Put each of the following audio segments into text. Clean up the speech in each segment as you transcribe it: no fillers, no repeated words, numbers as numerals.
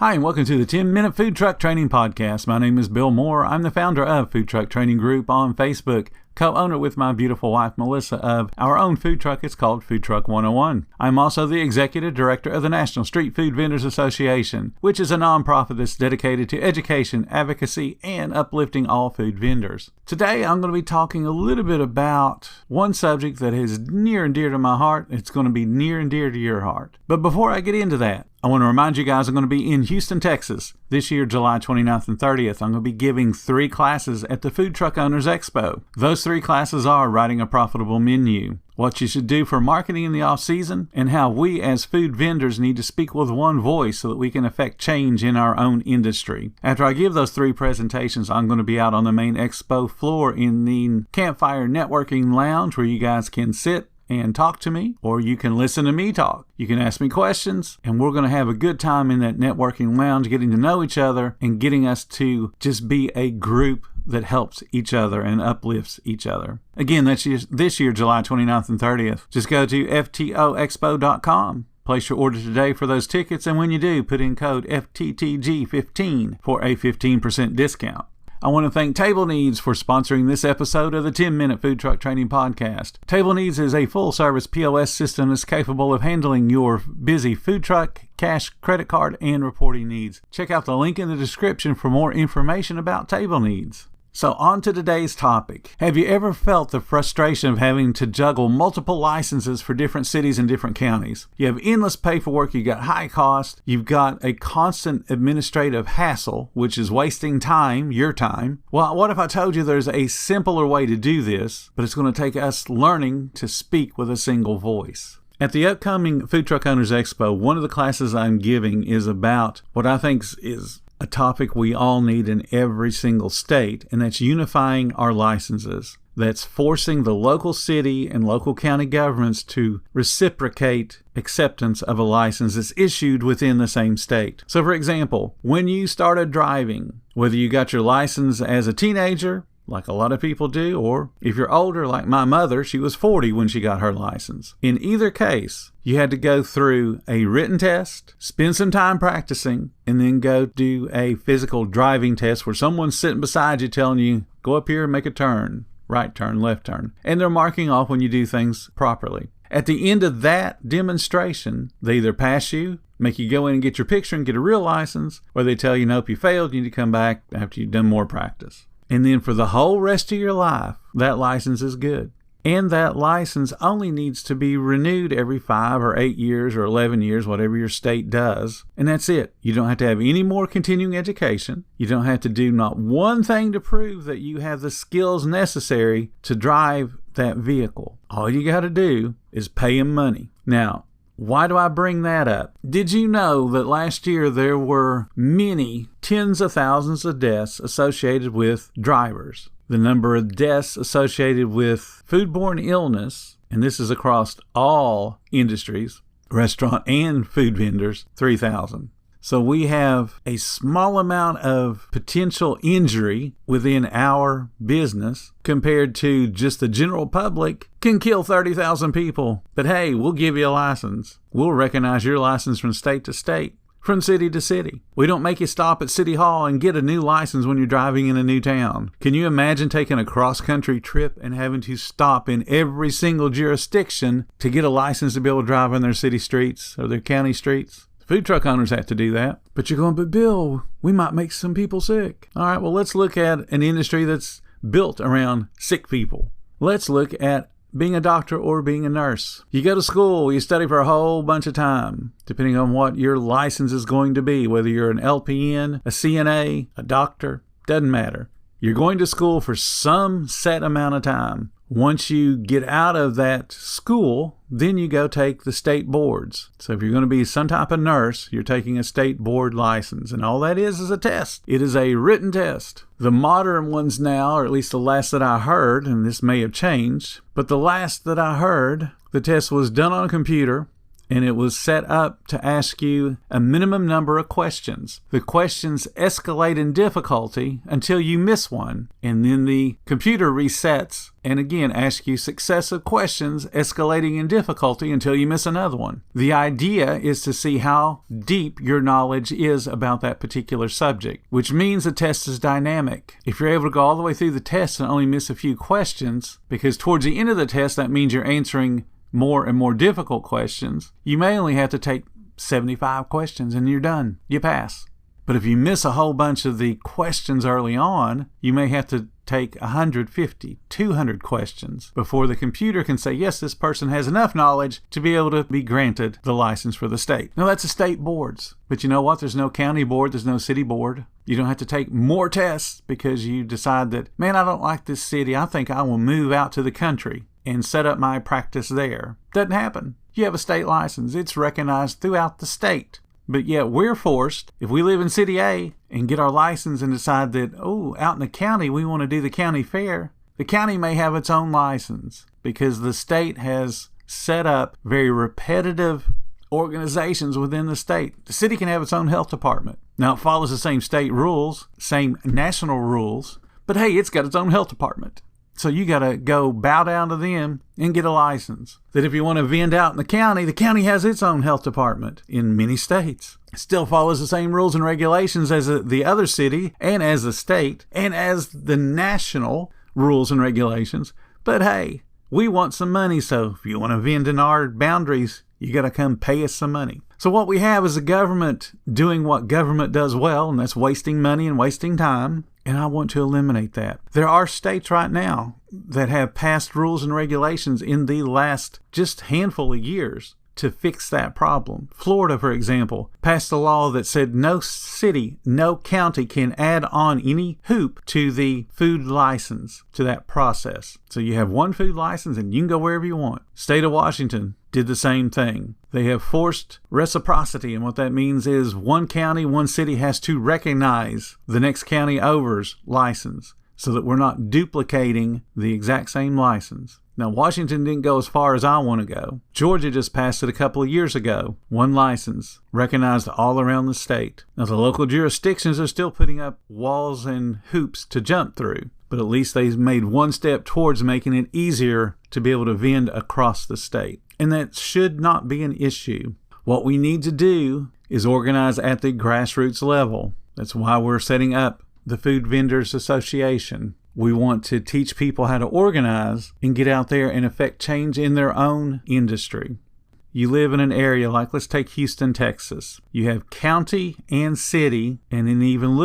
Hi, and welcome to the 10-Minute Food Truck Training Podcast. My name is Bill Moore. I'm the founder of Food Truck Training Group on Facebook, co-owner with my beautiful wife, Melissa, of our own food truck. It's called Food Truck 101. I'm also the executive director of the National Street Food Vendors Association, which is a nonprofit that's dedicated to education, advocacy, and uplifting all food vendors. Today, I'm going to be talking a little bit about one subject that is near and dear to my heart. It's going to be near and dear to your heart. But before I get into that, I want to remind you guys I'm going to be in Houston, Texas this year, July 29th and 30th. I'm going to be giving 3 classes at the Food Truck Owners Expo. Those 3 classes are writing a profitable menu, what you should do for marketing in the off-season, and how we as food vendors need to speak with one voice so that we can affect change in our own industry. After I give those 3 presentations, I'm going to be out on the main expo floor in the Campfire Networking Lounge where you guys can sit and talk to me, or you can listen to me talk. You can ask me questions, and we're going to have a good time in that networking lounge, getting to know each other and getting us to just be a group that helps each other and uplifts each other. Again, that's this year, July 29th and 30th. Just go to ftoexpo.com. Place your order today for those tickets, and when you do, put in code FTTG15 for a 15% discount. I want to thank Table Needs for sponsoring this episode of the 10-Minute Food Truck Training Podcast. Table Needs is a full-service POS system that's capable of handling your busy food truck, cash, credit card, and reporting needs. Check out the link in the description for more information about Table Needs. So on to today's topic. Have you ever felt the frustration of having to juggle multiple licenses for different cities and different counties? You have endless paperwork, you got high cost, you've got a constant administrative hassle, which is wasting time, your time. Well, what if I told you there's a simpler way to do this, but it's going to take us learning to speak with a single voice? At the upcoming Food Truck Owners Expo, one of the classes I'm giving is about what I think is a topic we all need in every single state, and that's unifying our licenses. That's forcing the local city and local county governments to reciprocate acceptance of a license that's issued within the same state. So for example, when you started driving, whether you got your license as a teenager, like a lot of people do, or if you're older, like my mother, she was 40 when she got her license. In either case, you had to go through a written test, spend some time practicing, and then go do a physical driving test where someone's sitting beside you telling you, go up here and make a turn, right turn, left turn. And they're marking off when you do things properly. At the end of that demonstration, they either pass you, make you go in and get your picture and get a real license, or they tell you, nope, you failed, you need to come back after you've done more practice. And then for the whole rest of your life, that license is good. And that license only needs to be renewed every 5 or 8 years or 11 years, whatever your state does. And that's it. You don't have to have any more continuing education. You don't have to do not one thing to prove that you have the skills necessary to drive that vehicle. All you got to do is pay them money. Now, why do I bring that up? Did you know that last year there were many tens of thousands of deaths associated with drivers? The number of deaths associated with foodborne illness, and this is across all industries, restaurant and food vendors, 3,000. So we have a small amount of potential injury within our business compared to just the general public can kill 30,000 people. But hey, we'll give you a license. We'll recognize your license from state to state, from city to city. We don't make you stop at City Hall and get a new license when you're driving in a new town. Can you imagine taking a cross-country trip and having to stop in every single jurisdiction to get a license to be able to drive on their city streets or their county streets? Food truck owners have to do that. But you're going, but Bill, we might make some people sick. All right, well, let's look at an industry that's built around sick people. Let's look at being a doctor or being a nurse. You go to school, you study for a whole bunch of time, depending on what your license is going to be, whether you're an LPN, a CNA, a doctor, doesn't matter. You're going to school for some set amount of time. Once you get out of that school, then you go take the state boards. So if you're going to be some type of nurse, you're taking a state board license. And all that is a test. It is a written test. The modern ones now, or at least the last that I heard, and this may have changed, but the last that I heard, the test was done on a computer, and it was set up to ask you a minimum number of questions. The questions escalate in difficulty until you miss one, and then the computer resets and again ask you successive questions escalating in difficulty until you miss another one. The idea is to see how deep your knowledge is about that particular subject, which means the test is dynamic. If you're able to go all the way through the test and only miss a few questions, because towards the end of the test that means you're answering more and more difficult questions, you may only have to take 75 questions and you're done. You pass. But if you miss a whole bunch of the questions early on, you may have to take 150, 200 questions before the computer can say, yes, this person has enough knowledge to be able to be granted the license for the state. Now, that's the state boards. But you know what? There's no county board. There's no city board. You don't have to take more tests because you decide that, man, I don't like this city. I think I will move out to the country and set up my practice there. Doesn't happen. You have a state license. It's recognized throughout the state. But yet we're forced, if we live in City A and get our license and decide that, out in the county we want to do the county fair, the county may have its own license because the state has set up very repetitive organizations within the state. The city can have its own health department. Now, it follows the same state rules, same national rules, but hey, it's got its own health department. So you got to go bow down to them and get a license. That if you want to vend out in the county has its own health department in many states. It still follows the same rules and regulations as the other city and as the state and as the national rules and regulations. But hey, we want some money, so if you want to vend in our boundaries, you got to come pay us some money. So what we have is the government doing what government does well, and that's wasting money and wasting time. And I want to eliminate that. There are states right now that have passed rules and regulations in the last just handful of years to fix that problem. Florida, for example, passed a law that said no city, no county can add on any hoop to the food license, to that process. So you have one food license and you can go wherever you want. State of Washington did the same thing. They have forced reciprocity, and what that means is one county, one city has to recognize the next county over's license so that we're not duplicating the exact same license. Now, Washington didn't go as far as I want to go. Georgia just passed it a couple of years ago. One license, recognized all around the state. Now, the local jurisdictions are still putting up walls and hoops to jump through, but at least they've made one step towards making it easier to be able to vend across the state. And that should not be an issue. What we need to do is organize at the grassroots level. That's why we're setting up the Food Vendors Association. We want to teach people how to organize and get out there and affect change in their own industry. You live in an area like, let's take Houston, Texas. You have county and city, and in even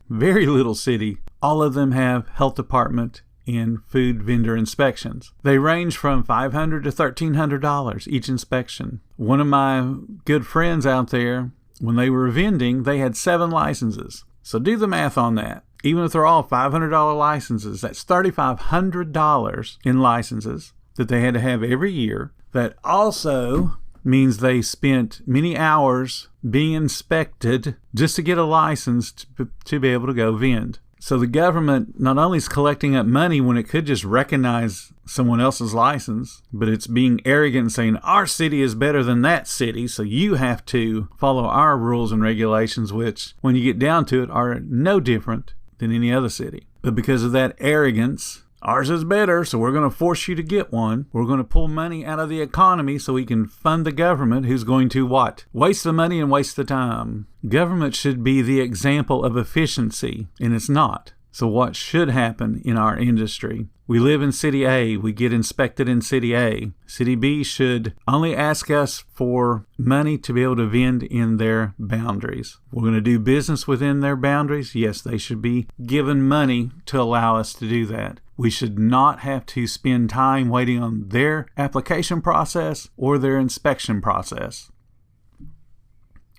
very little city, all of them have health department and food vendor inspections. They range from $500 to $1,300 each inspection. One of my good friends out there, when they were vending, they had 7 licenses. So do the math on that. Even if they're all $500 licenses, that's $3,500 in licenses that they had to have every year. That also means they spent many hours being inspected just to get a license to be able to go vend. So the government not only is collecting up money when it could just recognize someone else's license, but it's being arrogant and saying our city is better than that city, so you have to follow our rules and regulations, which when you get down to it are no different than any other city. But because of that arrogance, ours is better, so we're going to force you to get one. We're going to pull money out of the economy so we can fund the government, who's going to what? Waste the money and waste the time. Government should be the example of efficiency, and it's not. So what should happen in our industry? We live in City A. We get inspected in City A. City B should only ask us for money to be able to vend in their boundaries. We're going to do business within their boundaries. Yes, they should be given money to allow us to do that. We should not have to spend time waiting on their application process or their inspection process.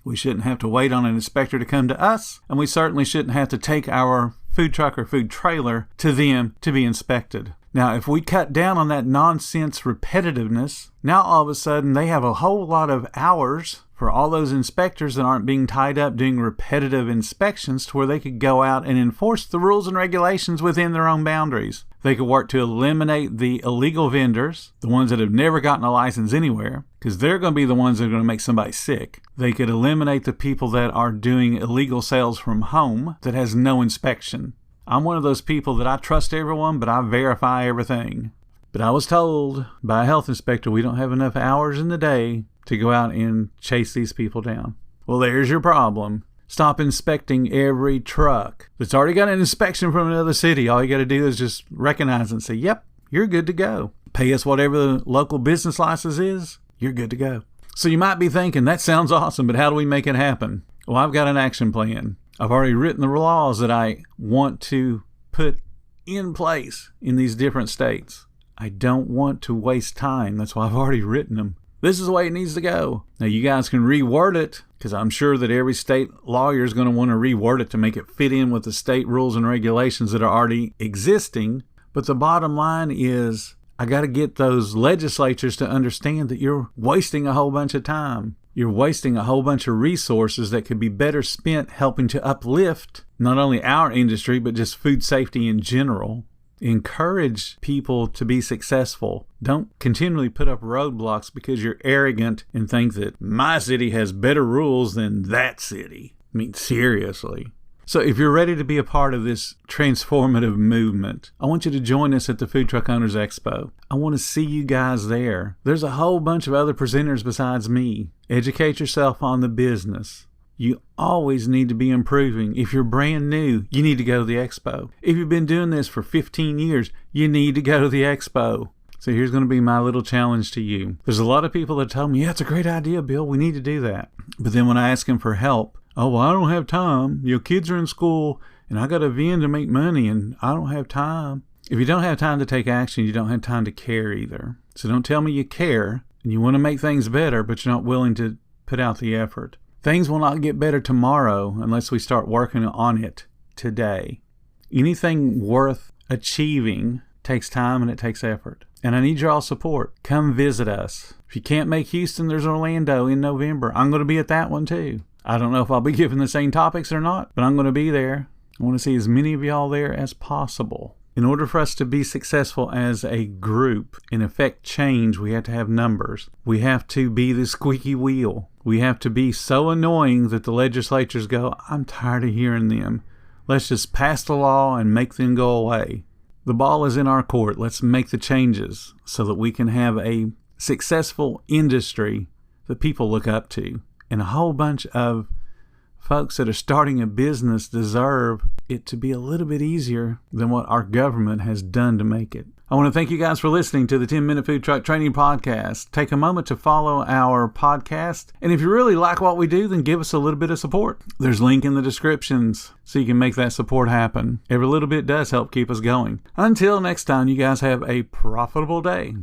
We shouldn't have to wait on an inspector to come to us, and we certainly shouldn't have to take our food truck or food trailer to them to be inspected. Now, if we cut down on that nonsense repetitiveness, now all of a sudden they have a whole lot of hours for all those inspectors that aren't being tied up doing repetitive inspections to where they could go out and enforce the rules and regulations within their own boundaries. They could work to eliminate the illegal vendors, the ones that have never gotten a license anywhere, because they're going to be the ones that are going to make somebody sick. They could eliminate the people that are doing illegal sales from home that has no inspection. I'm one of those people that I trust everyone, but I verify everything. But I was told by a health inspector we don't have enough hours in the day to go out and chase these people down. Well, there's your problem. Stop inspecting every truck that's already got an inspection from another city. All you got to do is just recognize and say, yep, you're good to go. Pay us whatever the local business license is, you're good to go. So you might be thinking, that sounds awesome, but how do we make it happen? Well, I've got an action plan. I've already written the laws that I want to put in place in these different states. I don't want to waste time. That's why I've already written them. This is the way it needs to go. Now, you guys can reword it, because I'm sure that every state lawyer is going to want to reword it to make it fit in with the state rules and regulations that are already existing. But the bottom line is, I got to get those legislatures to understand that you're wasting a whole bunch of time. You're wasting a whole bunch of resources that could be better spent helping to uplift not only our industry, but just food safety in general. Encourage people to be successful. Don't continually put up roadblocks because you're arrogant and think that my city has better rules than that city. I mean, seriously. So if you're ready to be a part of this transformative movement, I want you to join us at the Food Truck Owners Expo. I want to see you guys there. There's a whole bunch of other presenters besides me. Educate yourself on the business. You always need to be improving. If you're brand new, you need to go to the expo. If you've been doing this for 15 years, you need to go to the expo. So here's going to be my little challenge to you. There's a lot of people that tell me, yeah, it's a great idea, Bill. We need to do that. But then when I ask them for help, oh, well, I don't have time. Your kids are in school, and I got a van to make money, and I don't have time. If you don't have time to take action, you don't have time to care either. So don't tell me you care, and you want to make things better, but you're not willing to put out the effort. Things will not get better tomorrow unless we start working on it today. Anything worth achieving takes time and it takes effort. And I need your all support. Come visit us. If you can't make Houston, there's Orlando in November. I'm going to be at that one too. I don't know if I'll be giving the same topics or not, but I'm going to be there. I want to see as many of y'all there as possible. In order for us to be successful as a group and affect change, we have to have numbers. We have to be the squeaky wheel. We have to be so annoying that the legislatures go, I'm tired of hearing them. Let's just pass the law and make them go away. The ball is in our court. Let's make the changes so that we can have a successful industry that people look up to. And a whole bunch of folks that are starting a business deserve it to be a little bit easier than what our government has done to make it. I want to thank you guys for listening to the 10-Minute Food Truck Training Podcast. Take a moment to follow our podcast. And if you really like what we do, then give us a little bit of support. There's a link in the descriptions so you can make that support happen. Every little bit does help keep us going. Until next time, you guys have a profitable day.